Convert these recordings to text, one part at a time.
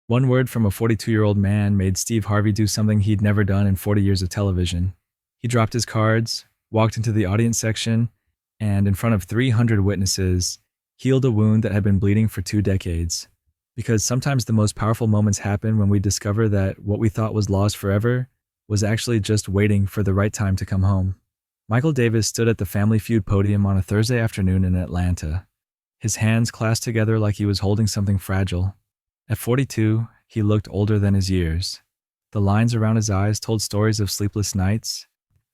One word from a 42-year-old man made Steve Harvey do something he'd never done in 40 years of television. He dropped his cards, walked into the audience section, and in front of 300 witnesses, healed a wound that had been bleeding for 2 decades. Because sometimes the most powerful moments happen when we discover that what we thought was lost forever was actually just waiting for the right time to come home. Michael Davis stood at the Family Feud podium on a Thursday afternoon in Atlanta, his hands clasped together like he was holding something fragile. At 42, he looked older than his years. The lines around his eyes told stories of sleepless nights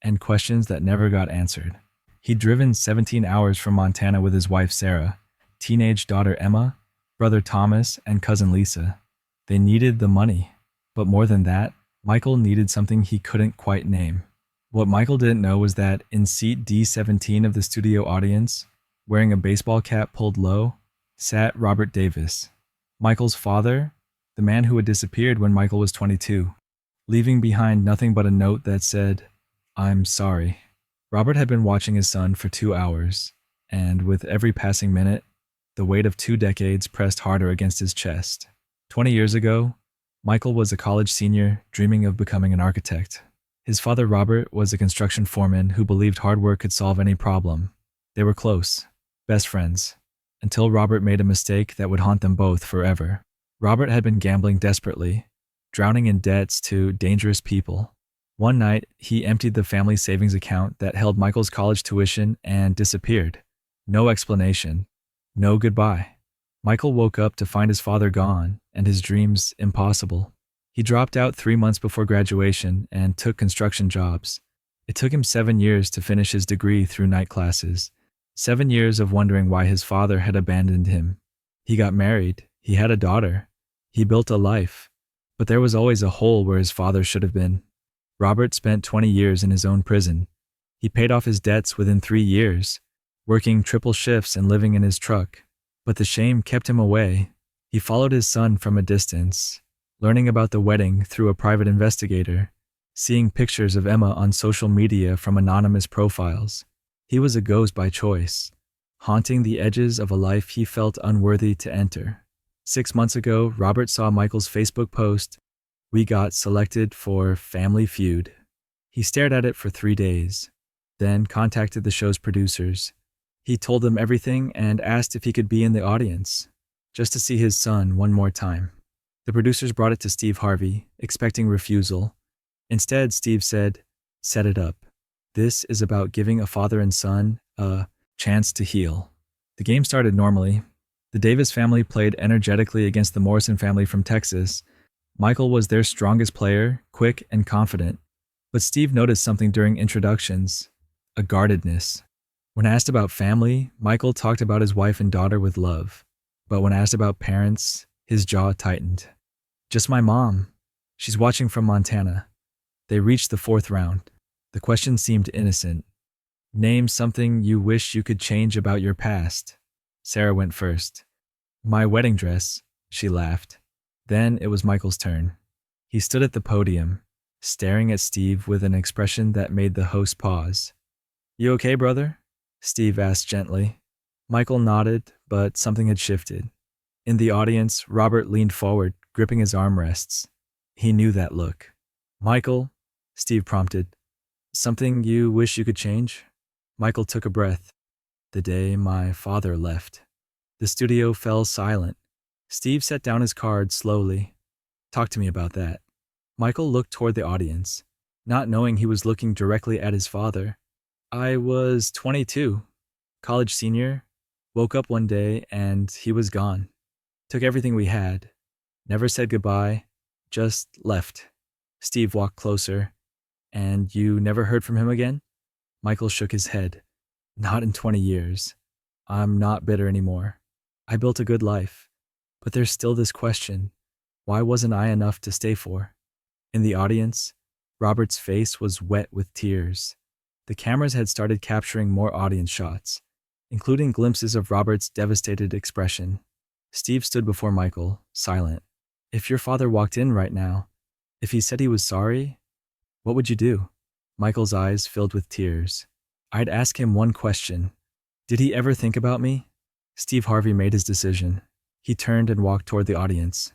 and questions that never got answered. He'd driven 17 hours from Montana with his wife Sarah, teenage daughter Emma, brother Thomas, and cousin Lisa. They needed the money, but more than that, Michael needed something he couldn't quite name. What Michael didn't know was that in seat D17 of the studio audience, wearing a baseball cap pulled low, sat Robert Davis, Michael's father, the man who had disappeared when Michael was 22, leaving behind nothing but a note that said, "I'm sorry." Robert had been watching his son for 2 hours, and with every passing minute, the weight of 2 decades pressed harder against his chest. 20 years ago, Michael was a college senior dreaming of becoming an architect. His father Robert was a construction foreman who believed hard work could solve any problem. They were close, best friends, until Robert made a mistake that would haunt them both forever. Robert had been gambling desperately, drowning in debts to dangerous people. One night, he emptied the family savings account that held Michael's college tuition and disappeared. No explanation, no goodbye. Michael woke up to find his father gone and his dreams impossible. He dropped out 3 months before graduation and took construction jobs. It took him 7 years to finish his degree through night classes. 7 years of wondering why his father had abandoned him. He got married, he had a daughter, he built a life, but there was always a hole where his father should have been. Robert spent 20 years in his own prison. He paid off his debts within 3 years, working triple shifts and living in his truck. But the shame kept him away. He followed his son from a distance, learning about the wedding through a private investigator, seeing pictures of Emma on social media from anonymous profiles. He was a ghost by choice, haunting the edges of a life he felt unworthy to enter. 6 months ago, Robert saw Michael's Facebook post, "We got selected for Family Feud." He stared at it for 3 days, then contacted the show's producers. He told them everything and asked if he could be in the audience, just to see his son one more time. The producers brought it to Steve Harvey, expecting refusal. Instead, Steve said, "Set it up. This is about giving a father and son a chance to heal." The game started normally. The Davis family played energetically against the Morrison family from Texas. Michael was their strongest player, quick and confident. But Steve noticed something during introductions, a guardedness. When asked about family, Michael talked about his wife and daughter with love. But when asked about parents, his jaw tightened. "Just my mom. She's watching from Montana." They reached the 4th round. The question seemed innocent. "Name something you wish you could change about your past." Sarah went first. "My wedding dress," she laughed. Then it was Michael's turn. He stood at the podium, staring at Steve with an expression that made the host pause. "You okay, brother?" Steve asked gently. Michael nodded, but something had shifted. In the audience, Robert leaned forward, gripping his armrests. He knew that look. "Michael," Steve prompted, "something you wish you could change?" Michael took a breath. "The day my father left." The studio fell silent. Steve set down his cards slowly. "Talk to me about that." Michael looked toward the audience, not knowing he was looking directly at his father. "I was 22, college senior, woke up one day and he was gone. Took everything we had. Never said goodbye, just left." Steve walked closer. "And you never heard from him again?" Michael shook his head. "Not in 20 years. I'm not bitter anymore. I built a good life. But there's still this question. Why wasn't I enough to stay for?" In the audience, Robert's face was wet with tears. The cameras had started capturing more audience shots, including glimpses of Robert's devastated expression. Steve stood before Michael, silent. "If your father walked in right now, if he said he was sorry, what would you do?" Michael's eyes filled with tears. "I'd ask him one question. Did he ever think about me?" Steve Harvey made his decision. He turned and walked toward the audience.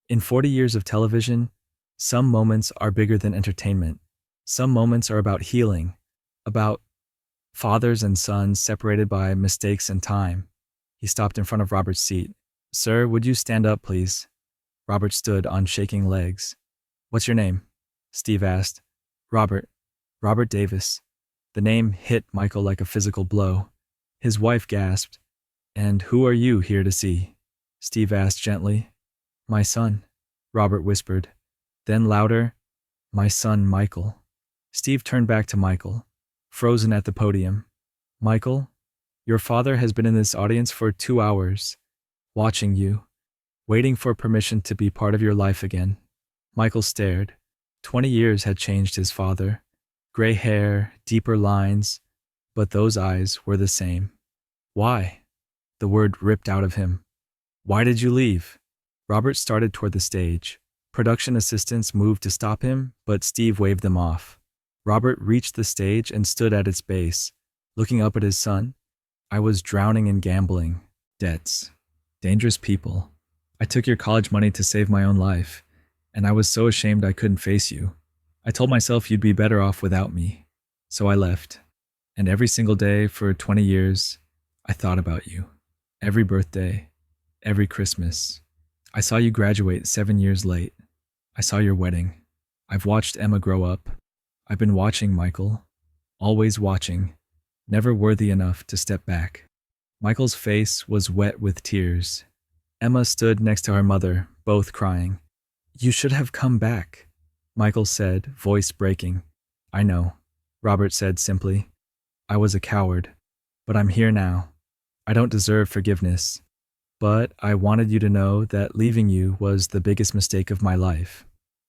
In 40 years of television, some moments are bigger than entertainment. Some moments are about healing, about fathers and sons separated by mistakes and time. He stopped in front of Robert's seat. Sir, would you stand up, please? Robert stood on shaking legs. What's your name? Steve asked. Robert. Robert Davis. The name hit Michael like a physical blow. His wife gasped. And who are you here to see? Steve asked gently. My son, Robert whispered. Then louder, my son Michael. Steve turned back to Michael, frozen at the podium. Michael, your father has been in this audience for 2 hours, watching you, waiting for permission to be part of your life again. Michael stared. 20 years had changed his father. Gray hair, deeper lines, but those eyes were the same. Why? The word ripped out of him. Why did you leave? Robert started toward the stage. Production assistants moved to stop him, but Steve waved them off. Robert reached the stage and stood at its base, looking up at his son. I was drowning in gambling, debts, dangerous people. I took your college money to save my own life, and I was so ashamed I couldn't face you. I told myself you'd be better off without me, so I left. And every single day for 20 years, I thought about you. Every birthday, every Christmas. I saw you graduate 7 years late. I saw your wedding. I've watched Emma grow up. I've been watching Michael, always watching, never worthy enough to step back. Michael's face was wet with tears. Emma stood next to her mother, both crying. You should have come back, Michael said, voice breaking. I know, Robert said simply. I was a coward, but I'm here now. I don't deserve forgiveness, but I wanted you to know that leaving you was the biggest mistake of my life.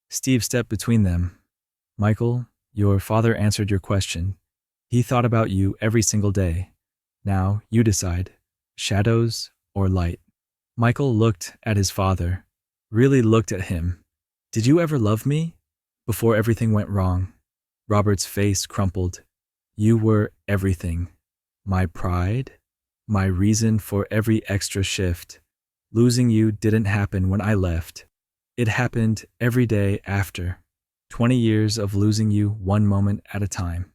Steve stepped between them. Michael, your father answered your question. He thought about you every single day. Now you decide, shadows or light. Michael looked at his father, really looked at him. Did you ever love me? Before everything went wrong. Robert's face crumpled. You were everything. My pride, my reason for every extra shift. Losing you didn't happen when I left. It happened every day after. 20 years of losing you one moment at a time.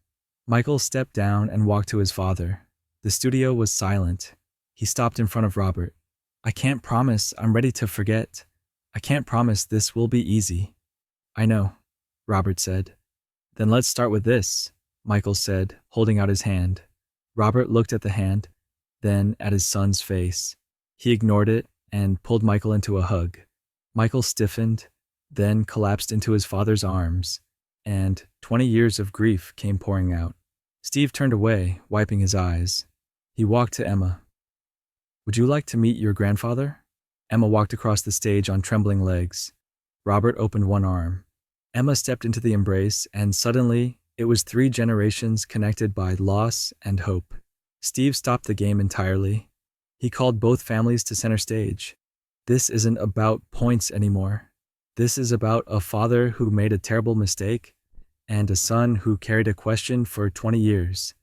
Michael stepped down and walked to his father. The studio was silent. He stopped in front of Robert. I can't promise I'm ready to forget. I can't promise this will be easy. I know, Robert said. Then let's start with this, Michael said, holding out his hand. Robert looked at the hand, then at his son's face. He ignored it and pulled Michael into a hug. Michael stiffened, then collapsed into his father's arms, and 20 years of grief came pouring out. Steve turned away, wiping his eyes. He walked to Emma. Would you like to meet your grandfather? Emma walked across the stage on trembling legs. Robert opened one arm. Emma stepped into the embrace, and suddenly, it was 3 generations connected by loss and hope. Steve stopped the game entirely. He called both families to center stage. This isn't about points anymore. This is about a father who made a terrible mistake and a son who carried a question for 20 years.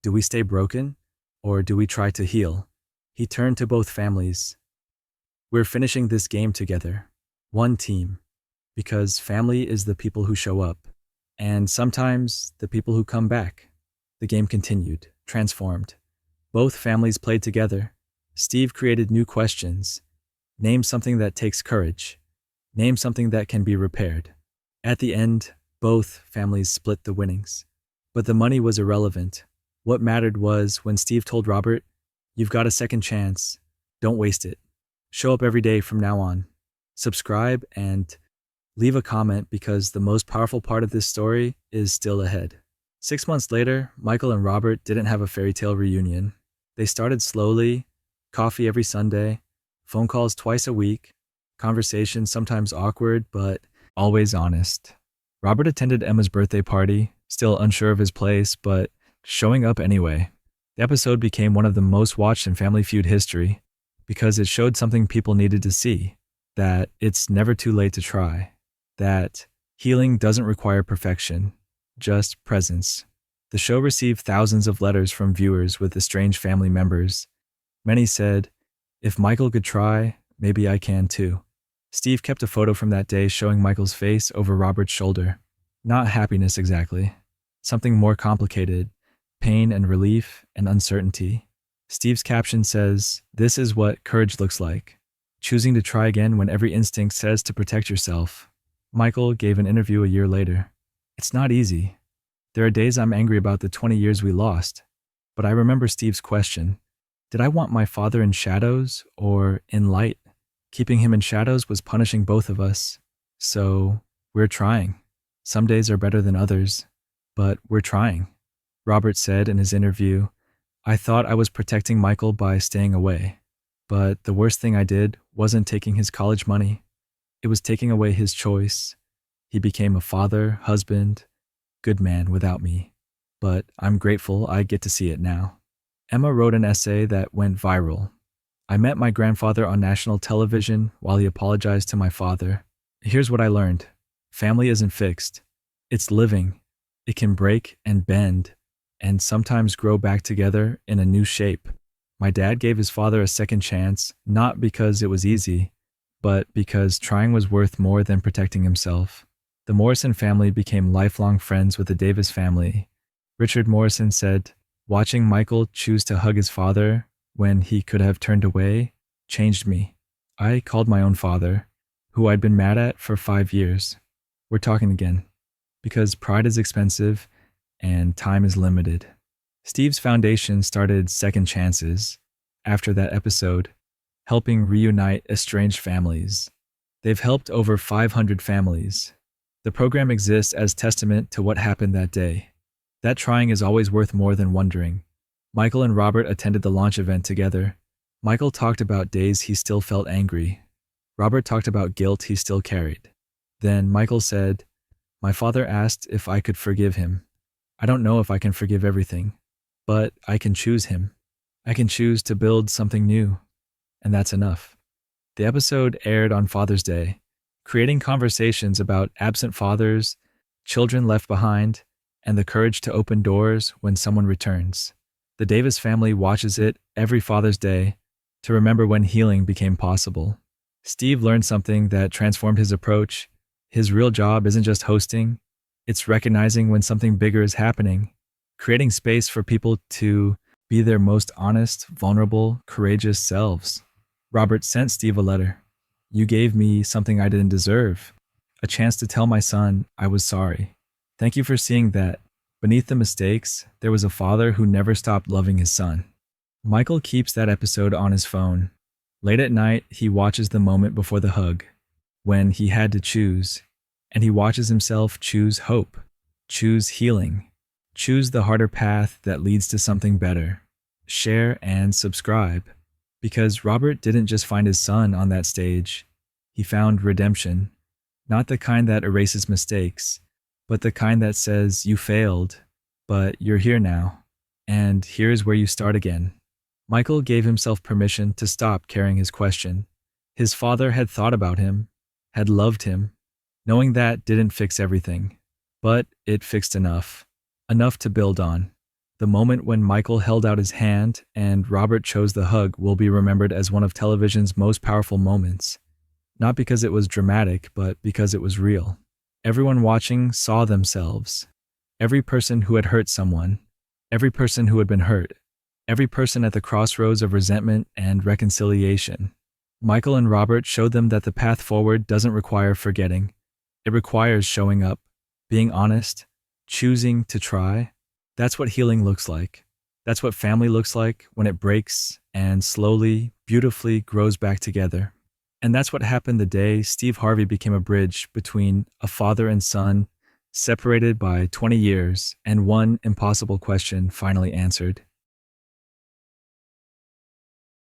Do we stay broken, or do we try to heal? He turned to both families. We're finishing this game together, one team, because family is the people who show up, and sometimes the people who come back. The game continued, transformed. Both families played together. Steve created new questions. Name something that takes courage. Name something that can be repaired. At the end, both families split the winnings. But the money was irrelevant. What mattered was when Steve told Robert, you've got a second chance. Don't waste it. Show up every day from now on. Subscribe and leave a comment because the most powerful part of this story is still ahead. 6 months later, Michael and Robert didn't have a fairy tale reunion. They started slowly, coffee every Sunday, phone calls twice a week, conversations sometimes awkward, but always honest. Robert attended Emma's birthday party, still unsure of his place, but showing up anyway. The episode became one of the most watched in Family Feud history because it showed something people needed to see, that it's never too late to try, that healing doesn't require perfection, just presence. The show received thousands of letters from viewers with estranged family members. Many said, if Michael could try, maybe I can too. Steve kept a photo from that day showing Michael's face over Robert's shoulder. Not happiness exactly. Something more complicated. Pain and relief and uncertainty. Steve's caption says, "This is what courage looks like. Choosing to try again when every instinct says to protect yourself." Michael gave an interview a year later. "It's not easy. There are days I'm angry about the 20 years we lost. But I remember Steve's question. Did I want my father in shadows or in light? Keeping him in shadows was punishing both of us. So we're trying. Some days are better than others, but we're trying." Robert said in his interview, "I thought I was protecting Michael by staying away. But the worst thing I did wasn't taking his college money. It was taking away his choice. He became a father, husband, good man without me. But I'm grateful I get to see it now." Emma wrote an essay that went viral. "I met my grandfather on national television while he apologized to my father. Here's what I learned. Family isn't fixed. It's living. It can break and bend, and sometimes grow back together in a new shape. My dad gave his father a second chance, not because it was easy, but because trying was worth more than protecting himself." The Morrison family became lifelong friends with the Davis family. Richard Morrison said, "Watching Michael choose to hug his father when he could have turned away changed me. I called my own father, who I'd been mad at for 5 years. We're talking again, because pride is expensive and time is limited." Steve's foundation started Second Chances after that episode, helping reunite estranged families. They've helped over 500 families. The program exists as testament to what happened that day. That trying is always worth more than wondering. Michael and Robert attended the launch event together. Michael talked about days he still felt angry. Robert talked about guilt he still carried. Then Michael said, "My father asked if I could forgive him. I don't know if I can forgive everything, but I can choose him. I can choose to build something new, and that's enough." The episode aired on Father's Day, creating conversations about absent fathers, children left behind, and the courage to open doors when someone returns. The Davis family watches it every Father's Day to remember when healing became possible. Steve learned something that transformed his approach. His real job isn't just hosting, it's recognizing when something bigger is happening, creating space for people to be their most honest, vulnerable, courageous selves. Robert sent Steve a letter. "You gave me something I didn't deserve, a chance to tell my son I was sorry. Thank you for seeing that beneath the mistakes, there was a father who never stopped loving his son." Michael keeps that episode on his phone. Late at night, he watches the moment before the hug, when he had to choose, and he watches himself choose hope, choose healing, choose the harder path that leads to something better. Share and subscribe, because Robert didn't just find his son on that stage. He found redemption, not the kind that erases mistakes, but the kind that says you failed, but you're here now, and here's where you start again. Michael gave himself permission to stop carrying his question. His father had thought about him, had loved him. Knowing that didn't fix everything, but it fixed enough to build on. The moment when Michael held out his hand and Robert chose the hug will be remembered as one of television's most powerful moments. Not because it was dramatic, but because it was real. Everyone watching saw themselves. Every person who had hurt someone, every person who had been hurt, every person at the crossroads of resentment and reconciliation. Michael and Robert showed them that the path forward doesn't require forgetting. It requires showing up, being honest, choosing to try. That's what healing looks like. That's what family looks like when it breaks and slowly, beautifully grows back together. And that's what happened the day Steve Harvey became a bridge between a father and son, separated by 20 years, and one impossible question finally answered.